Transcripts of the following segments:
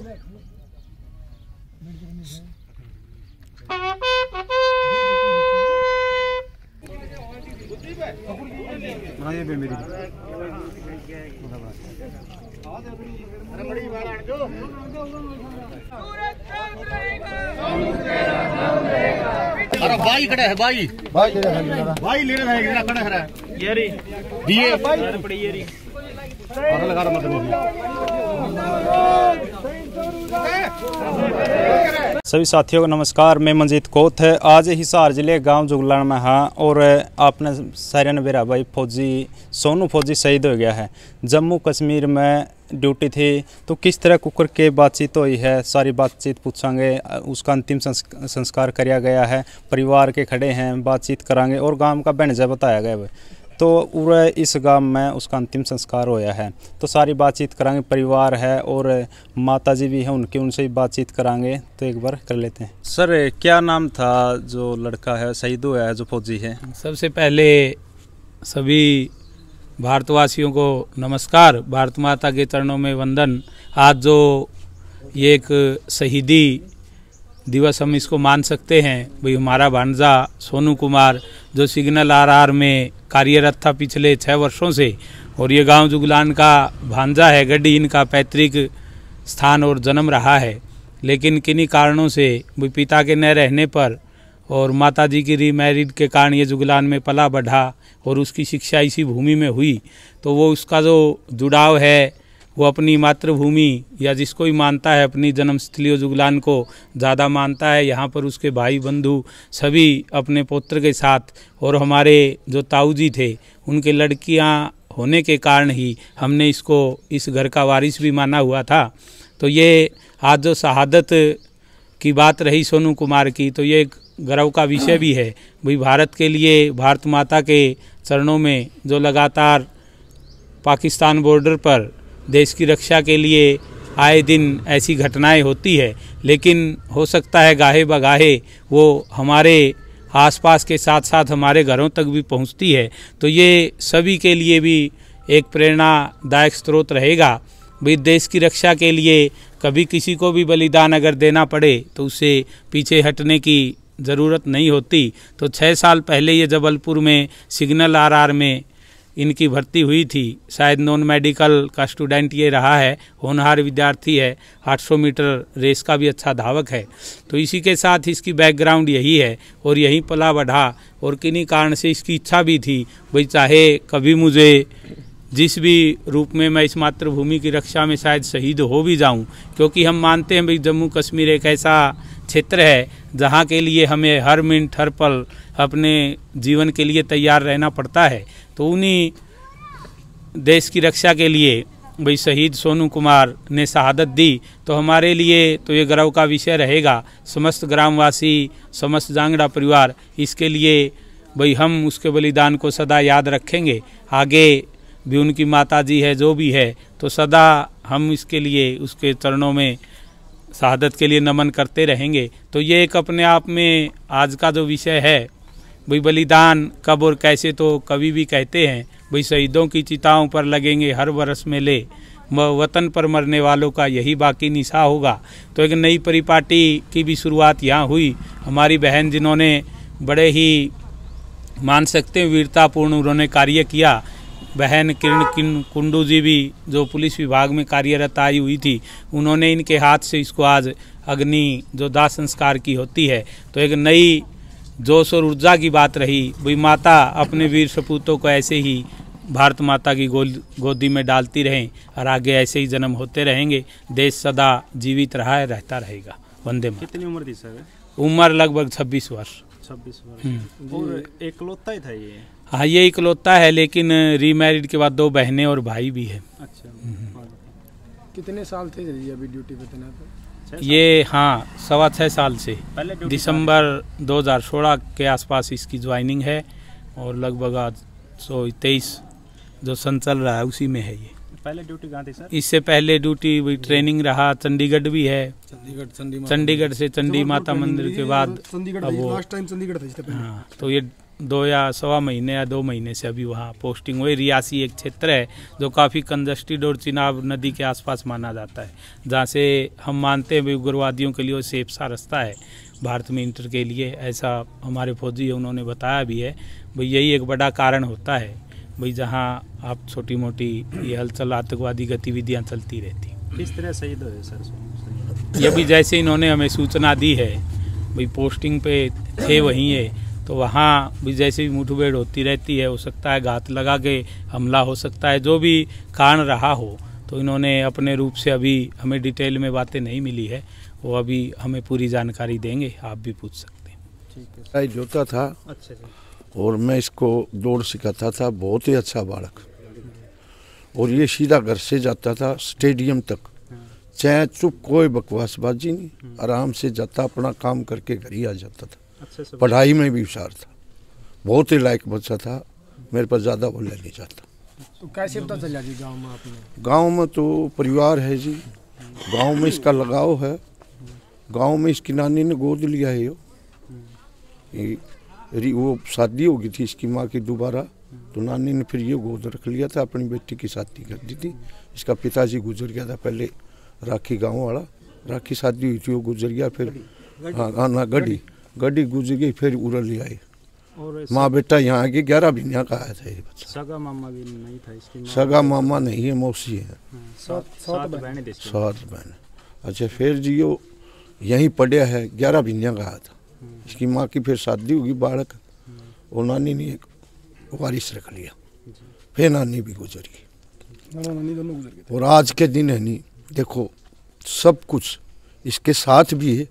अरे भाई खड़ा है भाई भाई ले रहा है खड़ा है ये रे दिए पड़ी ये रे और लगा रहा सभी साथियों को नमस्कार। मैं मंजीत कोत है। आज हिसार जिले गांव जुगलान में हाँ और आपने सारे मेरा भाई फौजी सोनू फौजी शहीद हो गया है। जम्मू कश्मीर में ड्यूटी थी तो किस तरह कुकर के बातचीत हुई है, सारी बातचीत पूछांगे। उसका अंतिम संस्कार किया गया है, परिवार के खड़े हैं, बातचीत करांगे और गांव का बेनजा बताया गया है। तो पूरे इस गांव में उसका अंतिम संस्कार होया है तो सारी बातचीत करांगे। परिवार है और माताजी भी है उनकी, उनसे भी बातचीत करांगे। तो एक बार कर लेते हैं। सर क्या नाम था जो लड़का है शहीद हुआ है जो फौजी है? सबसे पहले सभी भारतवासियों को नमस्कार, भारत माता के चरणों में वंदन। आज जो ये एक शहीदी दिवस हम इसको मान सकते हैं भाई, हमारा भांजा सोनू कुमार जो सिग्नल आरआर में कार्यरत था पिछले 6 वर्षों से, और ये गांव जुगलान का भांजा है। गड्डी इनका पैतृक स्थान और जन्म रहा है, लेकिन किन्हीं कारणों से पिता के न रहने पर और माताजी की रीमैरिड के कारण ये जुगलान में पला बढ़ा और उसकी शिक्षा इसी भूमि में हुई। तो वो उसका जो जुड़ाव है वो अपनी मातृभूमि या जिसको भी मानता है अपनी जन्मस्थली जुगलान को ज़्यादा मानता है। यहाँ पर उसके भाई बंधु सभी अपने पुत्र के साथ, और हमारे जो ताऊ जी थे उनके लड़कियाँ होने के कारण ही हमने इसको इस घर का वारिस भी माना हुआ था। तो ये आज जो शहादत की बात रही सोनू कुमार की, तो ये एक गर्व का विषय भी है भाई। भारत के लिए, भारत माता के चरणों में जो लगातार पाकिस्तान बॉर्डर पर देश की रक्षा के लिए आए दिन ऐसी घटनाएं होती है, लेकिन हो सकता है गाहे बगाहे वो हमारे आसपास के साथ साथ हमारे घरों तक भी पहुंचती है। तो ये सभी के लिए भी एक प्रेरणादायक स्रोत रहेगा भाई। देश की रक्षा के लिए कभी किसी को भी बलिदान अगर देना पड़े तो उससे पीछे हटने की ज़रूरत नहीं होती। तो 6 साल पहले ये जबलपुर में सिग्नल आरआर में इनकी भर्ती हुई थी। शायद नॉन मेडिकल का स्टूडेंट ये रहा है, होनहार विद्यार्थी है, 800 मीटर रेस का भी अच्छा धावक है। तो इसी के साथ इसकी बैकग्राउंड यही है और यहीं पला बढ़ा, और किन्हीं कारण से इसकी इच्छा भी थी भाई चाहे कभी मुझे जिस भी रूप में मैं इस मातृभूमि की रक्षा में शायद शहीद हो भी जाऊं, क्योंकि हम मानते हैं भाई जम्मू कश्मीर एक ऐसा क्षेत्र है जहां के लिए हमें हर मिनट हर पल अपने जीवन के लिए तैयार रहना पड़ता है। तो उन्हीं देश की रक्षा के लिए भाई शहीद सोनू कुमार ने शहादत दी, तो हमारे लिए तो ये गर्व का विषय रहेगा। समस्त ग्रामवासी, समस्त जांगड़ा परिवार इसके लिए भाई हम उसके बलिदान को सदा याद रखेंगे। आगे भी उनकी माताजी है जो भी है, तो सदा हम इसके लिए उसके चरणों में शहादत के लिए नमन करते रहेंगे। तो ये एक अपने आप में आज का जो विषय है भाई, बलिदान कब और कैसे तो कभी भी कहते हैं भाई शहीदों की चिताओं पर लगेंगे हर बरस मेले, वतन पर मरने वालों का यही बाकी निशा होगा। तो एक नई परिपाटी की भी शुरुआत यहाँ हुई। हमारी बहन जिन्होंने बड़े ही मान सकते हैं वीरतापूर्ण उन्होंने कार्य किया, बहन किरण कुंडू जी भी जो पुलिस विभाग में कार्यरत आई हुई थी, उन्होंने इनके हाथ से इसको आज अग्नि जो दाह संस्कार की होती है। तो एक नई जोश और ऊर्जा की बात रही भाई। माता अपने वीर सपूतों को ऐसे ही भारत माता की गोदी में डालती रहें और आगे ऐसे ही जन्म होते रहेंगे। देश सदा जीवित रहा है, रहता रहेगा। वंदे मातरम। कितनी उम्र थी सर? उम्र लगभग 26 वर्ष। 26 वर्ष। और इकलौता ही था ये? हाँ, ये इकलौता है, लेकिन रीमैरिड के बाद 2 बहनें और भाई भी है। अच्छा। कितने साल थे अभी ड्यूटी पे तैनात? ये हाँ 6.25 साल से, दिसंबर 2016 के आसपास इसकी ज्वाइनिंग है, और लगभग आज 123 जो सन चल रहा है उसी में है ये। पहले ड्यूटी कहाँ थी सर? इससे पहले ड्यूटी वही ट्रेनिंग रहा, चंडीगढ़ भी है। चंडीगढ़ से चंडी माता मंदिर के बाद अब वो, हाँ, तो ये 2 या सवा महीने या 2 महीने से अभी वहाँ पोस्टिंग हुई। रियासी एक क्षेत्र है जो काफ़ी कंजस्टेड और चिनाब नदी के आसपास माना जाता है, जहाँ से हम मानते हैं भाई उग्रवादियों के लिए वो सेफ सा रास्ता है भारत में इंटर के लिए। ऐसा हमारे फौजी उन्होंने बताया भी है भाई, यही एक बड़ा कारण होता है भाई जहाँ आप छोटी मोटी ये हलचल आतंकवादी गतिविधियाँ चलती रहती। किस तरह शहीद हुए सर? ये भी जैसे इन्होंने हमें सूचना दी है भाई पोस्टिंग पे थे वहीं है, तो वहाँ भी जैसे भी मुठभेड़ होती रहती है, हो सकता है घात लगा के हमला हो सकता है, जो भी कारण रहा हो। तो इन्होंने अपने रूप से अभी हमें डिटेल में बातें नहीं मिली है, वो अभी हमें पूरी जानकारी देंगे, आप भी पूछ सकते हैं। ठीक है। जोता था। अच्छा जी। और मैं इसको दौड़ सिखाता था, बहुत ही अच्छा बालक। और ये सीधा घर से जाता था स्टेडियम तक, चाहे चुप, कोई बकवासबाजी नहीं, आराम से जाता, अपना काम करके घर ही आ जाता था। पढ़ाई में भी होशियार था, बहुत ही लायक बच्चा था, मेरे पास ज़्यादा बोलना नहीं चाहता। तो कैसे पता चला जी गांव में आपने? गांव में तो परिवार है जी, गांव में इसका लगाव है, गांव में इसकी नानी ने गोद लिया है। वो शादी हो गई थी इसकी माँ की दोबारा, तो नानी ने फिर ये गोद रख लिया था, अपनी बेटी की शादी कर दी थी। इसका पिताजी गुजर गया था पहले, राखी गांव वाला, राखी शादी हुई थी, वो गुजर गया। फिर हाँ ना, गड्डी गुजर गई, फिर उड़ल आए। माँ बेटा यहाँ आके 11 महीने का आया था ये बच्चा। सगा मामा भी नहीं था इसकी? सगा मामा नहीं है, मौसी है। 7 बहन। अच्छा, फिर जी वो यहीं पढ़िया है, 11 महीने का आया था। इसकी माँ की फिर शादी होगी, बालक, और नानी ने एक वारिस रख लिया, फिर नानी भी गुजर गई। और आज के दिन है नहीं, देखो सब कुछ इसके साथ भी है,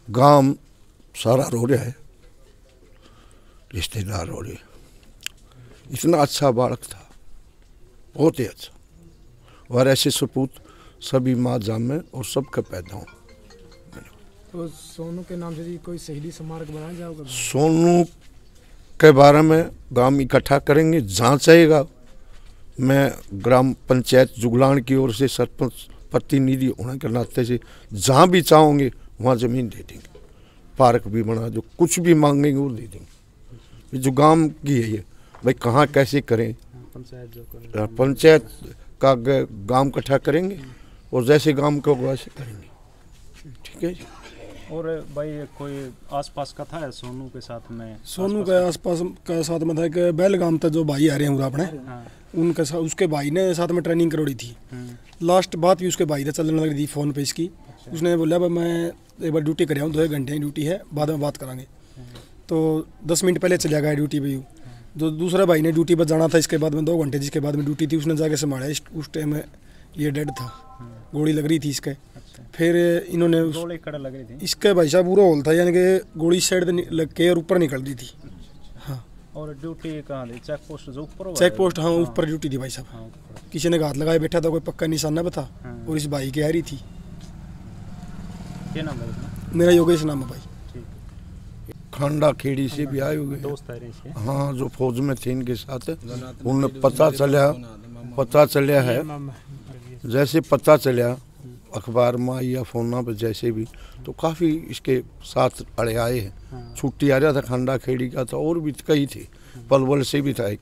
गांव सारा रो रहा है, रिश्तेदार रो रहे। इतना अच्छा बालक था, बहुत ही अच्छा। और ऐसे सपूत सभी माँ जामे और सबका पैदा हो। तो सोनू के नाम से जी कोई शहीदी स्मारक बनाया जाएगा? सोनू के बारे में गांव इकट्ठा करेंगे, जहाँ चाहेगा। मैं ग्राम पंचायत जुगलान की ओर से सरपंच प्रतिनिधि होने के नाते से जहाँ भी चाहोगे वहाँ ज़मीन दे देंगे, पार्क भी बना, जो कुछ भी मांगेंगे वो दे देंगे। जो गांव की है ये, भाई कहाँ कैसे करें, पंचायत का गांव इकट्ठा करेंगे और जैसे गांव को वैसे करेंगे। ठीक है जी। और भाई कोई आसपास का था सोनू के साथ में? सोनू के आसपास का साथ में था कि बेलगाम तक जो भाई आ रहे हैं अपने, उनके साथ उसके भाई ने साथ में ट्रेनिंग करवाई थी। लास्ट बात भी उसके भाई से चलने लगी थी फ़ोन पे इसकी। उसने बोला भाई मैं एक बार ड्यूटी कर आऊँ, 2 घंटे की ड्यूटी है, बाद में बात करांगे। तो 10 मिनट पहले चला गया ड्यूटी पे। जो दूसरा भाई ने ड्यूटी पर जाना था इसके बाद में 2 घंटे जिसके बाद में ड्यूटी थी, उसने जाके संभाला। उस टाइम में ये डेड था, गोली लग रही थी इसके। फिर इन्होंने लग रही थी इसके भाई साहब पूरा होल था, यानी कि गोली साइड लग के और ऊपर निकल रही थी। हाँ। और ड्यूटी कहाँ थी? चेक पोस्ट जो ऊपर? चेक पोस्ट, हाँ ऊपर ड्यूटी थी भाई साहब। किसी ने घात लगाए बैठा था, कोई पक्का निशान ना बता। और इस भाई की आ रही थी। क्या नाम है? मेरा योगेश नाम है भाई। खंडा खेड़ी से भी आए हुए दोस्त है। हाँ, जो फौज में थे इनके साथ, उन्हें पता चला है। जैसे पता चला अखबार में या फोन पर जैसे भी, तो काफ़ी इसके साथ अड़े आए हैं। छुट्टी आ रहा था खंडा खेड़ी का, तो और भी कई थे, पलवल से भी था एक।